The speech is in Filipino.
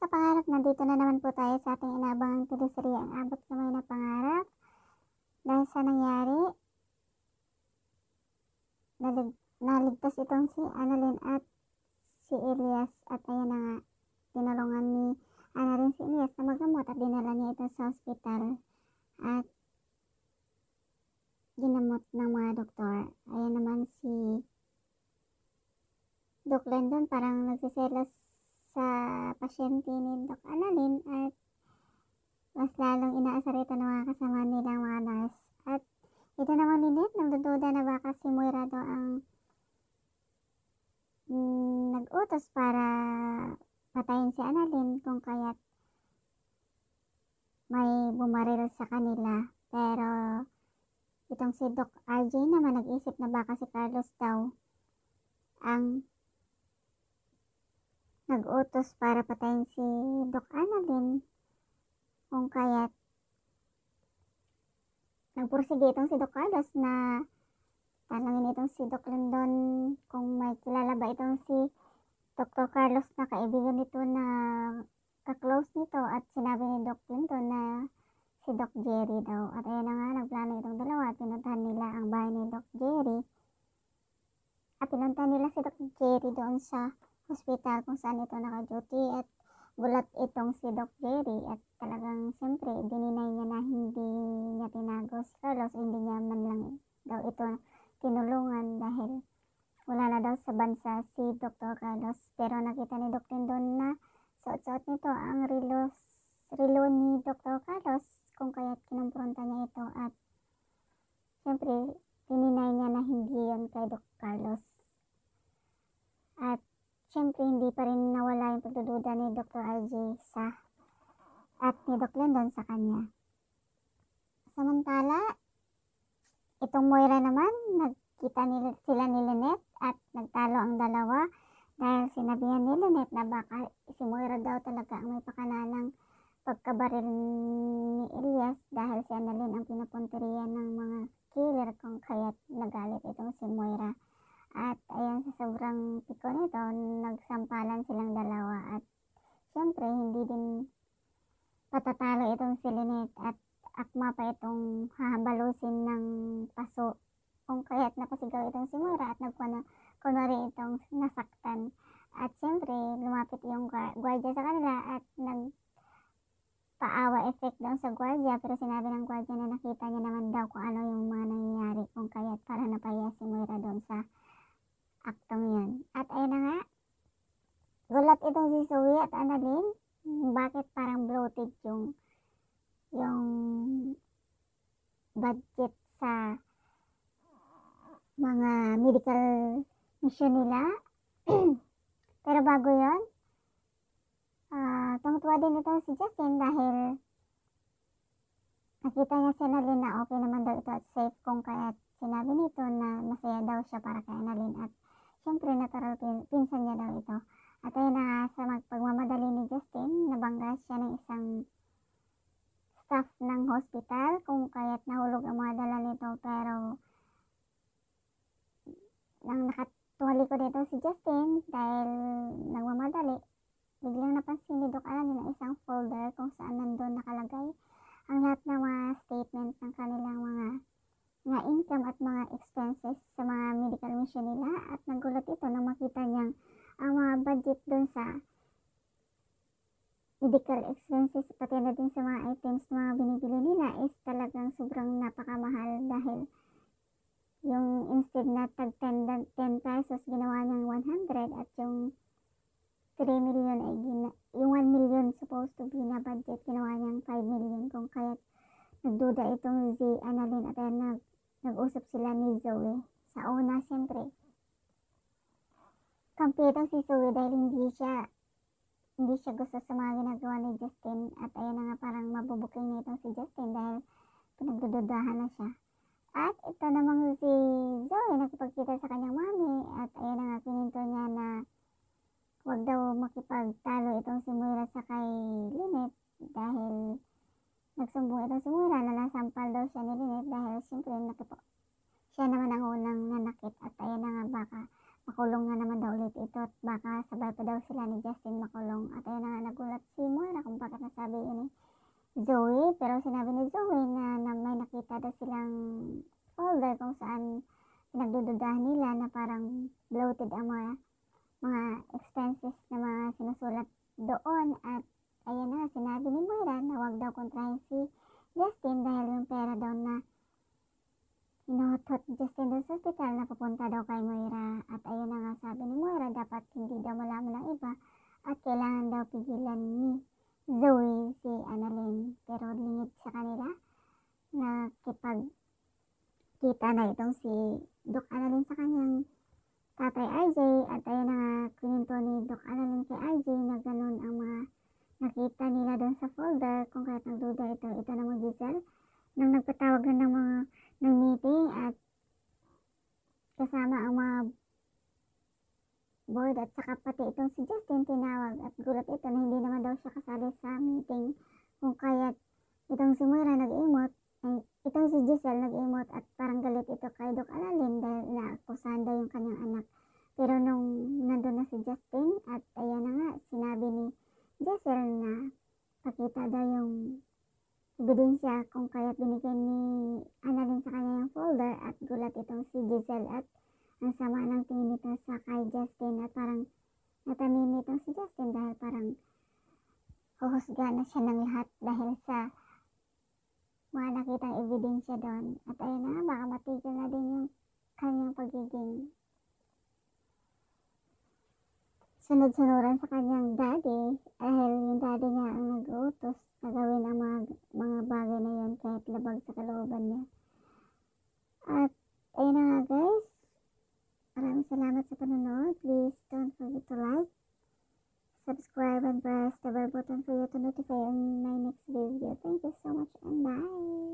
mga pangarap, nandito na naman po tayo sa ating inaabangang teleserye, Ang Abot Kamay na Pangarap. Dahil sa nangyari, naligtas itong si Annalyn at si Elias. At ayan na nga, tinulungan ni Annalyn si Elias na magamot at dinala niya ito sa ospital. At ginamot ng mga doktor. Ayan naman si Doc Lendon, parang nagsiselos sa pasyente ni Doc Annalyn at mas lalong inaasar ito ng mga kasama nilang mga nurse. At ito naman Lynette, nagdududa na baka si Moira daw ang nag-utos para patayin si Annalyn, kung kaya't may bumaril sa kanila. Pero itong si Doc RJ naman nag-isip na baka si Carlos daw ang nag-utos para patayin si Doc Annalyn, kung kaya't nagpursige itong si Doc Carlos na tanongin itong si Doc Lendon kung may kilala ba itong si Dr. Carlos na kaibigan nito na ka-close nito, at sinabi ni Doc Lendon na si Doc Jerry daw. At ayan na nga, nagplano itong dalawa at pinuntahan nila ang bahay ni Doc Jerry. At pinuntahan nila si Doc Jerry doon sa hospital kung saan ito naka-duty, at gulat itong si Doc Jerry at talagang siyempre dininay niya na hindi niya tinago si Carlos, hindi niya man lang daw ito tinulungan dahil wala na daw sa bansa si Dr. Carlos. Pero nakita ni Doc Lendon na suot-suot nito ang relo ni Dr. Carlos, kung kaya't kinumpronta niya ito at siyempre dininay niya na hindi yun kay Doc Carlos. At siyempre, hindi pa rin nawala yung pagdududa ni Dr. RJ at ni Doc Lendon sa kanya. Samantala, itong Moira naman, nagkita sila ni Lynette at nagtalo ang dalawa dahil sinabihan ni Lynette na baka si Moira daw talaga ang may pakanalang pagkabaril ni Elias dahil si Annalyn ang pinupunteriyan ng mga killer, kung kaya't nagalit itong si Moira. At ayan, sa sobrang piko nito, nagsampalan silang dalawa at syempre hindi din patatalo itong si Lynette at akma pa itong hahabalusin ng paso, kung kaya't napasigaw itong si Moira at kunwari itong nasaktan. At syempre lumapit yung gwardiya sa kanila at nagpaawa effect daw sa gwardiya, pero sinabi ng gwardiya na nakita niya naman daw kung ano yung mga nangyayari, kung kaya't para napaya si Moira doon sa aktong yun. At ayun na nga, gulat itong si Zoe at Annalyn, bakit parang bloated yung budget sa mga medical mission nila. Pero bago yun, tungtuwa din ito si Justin dahil nakita niya si Annalyn na okay naman daw ito at safe, kung kaya sinabi nito na masaya daw siya para kay Annalyn at siyempre natural pinsan niya daw ito. At ayun na nga, sa pagmamadali ni Justin, nabangga siya ng isang staff ng hospital, kung kaya't nahulog ang mga dala nito. Pero nang nakatuhalikod dito si Justin dahil nagmamadali, biglang napansin ni Doc Annalyn na isang folder kung saan nandun nakalagay ang lahat ng mga statement ng kanilang mga income at mga expenses sa mga medical mission nila. At nagulat ito nang makita niyang ang mga budget doon sa medical expenses pati na din sa mga items na mga binibili nila is talagang sobrang napakamahal, dahil yung instead na tag 10 pesos ginawa niyang 100, at yung 3 million ay yung 1 million supposed to be na budget ginawa niyang 5 million, kung kaya't nagduda itong si Annalyn at nag-usap sila ni Zoe. Sa una, siyempre kampi itong si Zoe dahil hindi siya gusto sa mga ginagawa ni Justin. At ayun na nga, parang mabubuking na itong si Justin dahil pinagdududahan na siya. At ito namang si Zoe nakipagkita sa kanyang mami at ayun na nga, pininto niya na huwag daw makipagtalo itong si Moira sa kay Lynette dahil nagsumbong itong si Moira na nasampal daw siya ni Lynette dahil siyempre siya naman ang unang nanakit. At ayun na nga, baka makulong na naman daw ulit ito at baka sabay pa daw sila ni Justin makulong. At ayun na nga, nagulat si sabi yun ni Zoe, pero sinabi ni Zoe na may nakita daw silang folder kung saan pinagdududahan nila na parang bloated ang mga expenses na mga sinusulat doon. At ayun na, sinabi ni Moira na wag daw kontrahin si Justin dahil yung pera daw na hinuhot Justin doon sa hospital na pupunta daw kay Moira. At ayun na nga, sabi ni Moira, dapat hindi daw malaman ng iba at kailangan daw pigilan ni Zoe si Annalyn. Pero lingid sa kanila na kita na itong si Doc Annalyn sa kanyang tatay RJ. At ayun na nga, kininto ni Doc Annalyn kay RJ na ganun ang mga nakita nila doon sa folder. Kung kaya't nagduda ito namang Giselle nang nagpatawag na ng meeting at kasama ang mga board at saka pati itong si Justin tinawag at gulat ito na hindi naman daw siya kasali sa meeting. Kung kaya't itong si Moira nag-imot, itong si Giselle nag-imot at parang galit ito kay Doc Annalyn dahil naakusahan daw yung kanyang anak. Pero nung nandun na si Justin at ayan na nga, sinabi ni Giselle na pakita daw yung ebidensya kung kaya't binigyan ni Annalyn sa kanya yung folder at gulat itong si Giselle at ang sama ng tingin nito sa kay Justin at parang natamin itong si Justin dahil parang huhusga na siya ng lahat dahil sa mga nakitang ebidensya doon. At ayun na, baka matigil na din yung kanyang pagiging sunod-sunuran sa kanyang daddy dahil yung daddy niya ang nag-uutos na gawin ang mga bagay na yun kahit labag sa kalooban niya. At ayun na nga guys, maraming salamat sa panonood. Please don't forget to like, subscribe, and press the bell button for you to notify on my next video. Thank you so much and bye!